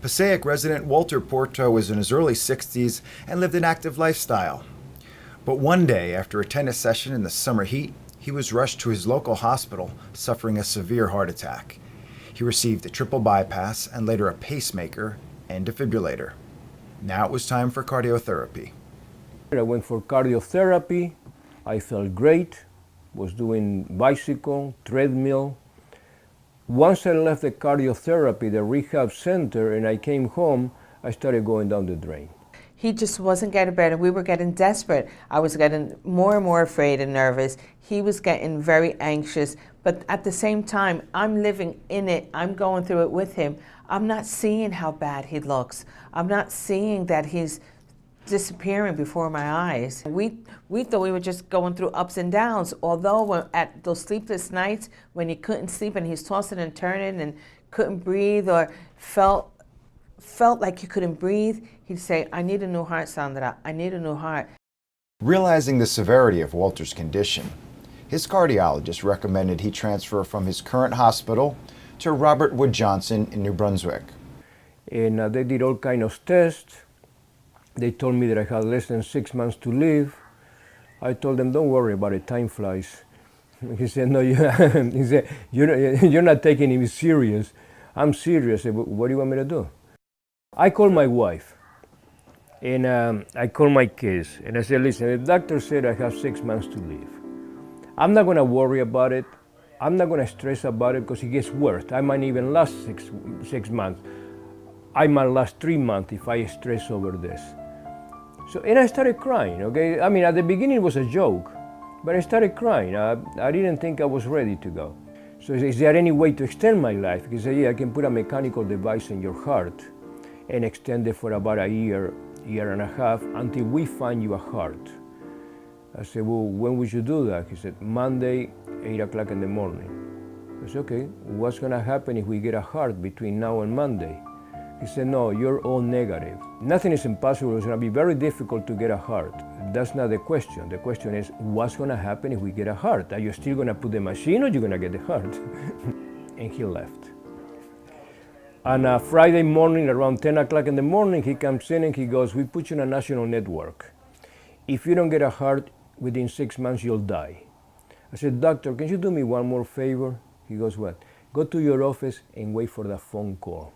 Passaic resident Walter Porto was in his early 60s and lived an active lifestyle. But one day, after a tennis session in the summer heat, he was rushed to his local hospital, suffering a severe heart attack. He received a triple bypass and later a pacemaker and defibrillator. Now it was time for cardiotherapy. I went for cardiotherapy. I felt great, was doing bicycle, treadmill. Once I left the cardiotherapy, the rehab center, and I came home, I started going down the drain. He just wasn't getting better. We were getting desperate. I was getting more and more afraid and nervous. He was getting very anxious. But at the same time, I'm living in it. I'm going through it with him. I'm not seeing how bad he looks. I'm not seeing that he's disappearing before my eyes. We thought we were just going through ups and downs, although at those sleepless nights when he couldn't sleep and he's tossing and turning and couldn't breathe or felt like he couldn't breathe, he'd say, "I need a new heart, Sandra. I need a new heart." Realizing the severity of Walter's condition, his cardiologist recommended he transfer from his current hospital to Robert Wood Johnson in New Brunswick. And they did all kinds of tests. They told me that I had less than 6 months to live. I told them, "Don't worry about it, time flies." He said, "No, he said, you're not taking me serious." "I'm serious." I said, "What do you want me to do?" I called my wife, and I called my kids, and I said, "Listen, the doctor said I have 6 months to live. I'm not gonna worry about it. I'm not gonna stress about it because it gets worse. I might even last six months. I might last 3 months if I stress over this." So, and I started crying, okay? I mean, at the beginning it was a joke, but I started crying. I didn't think I was ready to go. So he said, "Is there any way to extend my life?" He said, "Yeah, I can put a mechanical device in your heart and extend it for about a year and a half until we find you a heart." I said, "Well, when would you do that?" He said, "Monday, 8 o'clock in the morning." I said, "Okay, what's gonna happen if we get a heart between now and Monday?" He said, "No, you're all negative. Nothing is impossible. It's gonna be very difficult to get a heart. That's not the question. The question is, what's gonna happen if we get a heart? Are you still gonna put the machine or you're gonna get the heart?" And he left. On a Friday morning, around 10 o'clock in the morning, he comes in and he goes, "We put you on a national network. If you don't get a heart within 6 months, you'll die." I said, "Doctor, can you do me one more favor?" He goes, "What?" "Go to your office and wait for the phone call."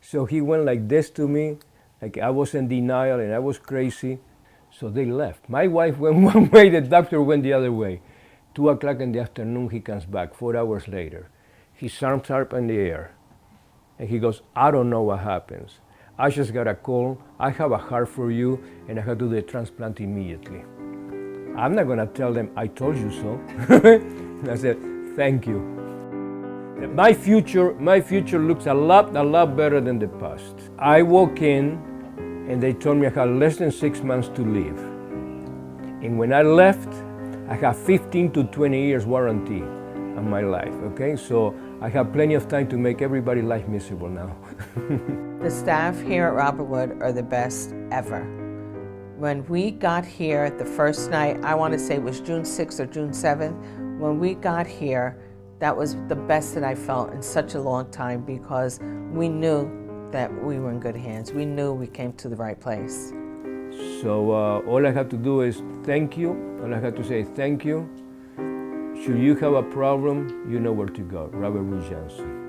So he went like this to me, like I was in denial and I was crazy. So they left. My wife went one way, the doctor went the other way. 2 o'clock in the afternoon, he comes back, 4 hours later. His arms are up in the air. And he goes, "I don't know what happens. I just got a call. I have a heart for you, and I have to do the transplant immediately." I'm not gonna tell them, "I told you so." I said, "Thank you." My future looks a lot better than the past. I walk in, and they told me I had less than 6 months to live. And when I left, I have 15 to 20 years warranty on my life, okay? So I have plenty of time to make everybody's life miserable now. The staff here at Robert Wood are the best ever. When we got here the first night, I want to say it was June 6th or June 7th, when we got here, that was the best that I felt in such a long time because we knew that we were in good hands. We knew we came to the right place. So all I have to do is thank you. All I have to say is thank you. Should you have a problem, you know where to go. Robert Wood Johnson.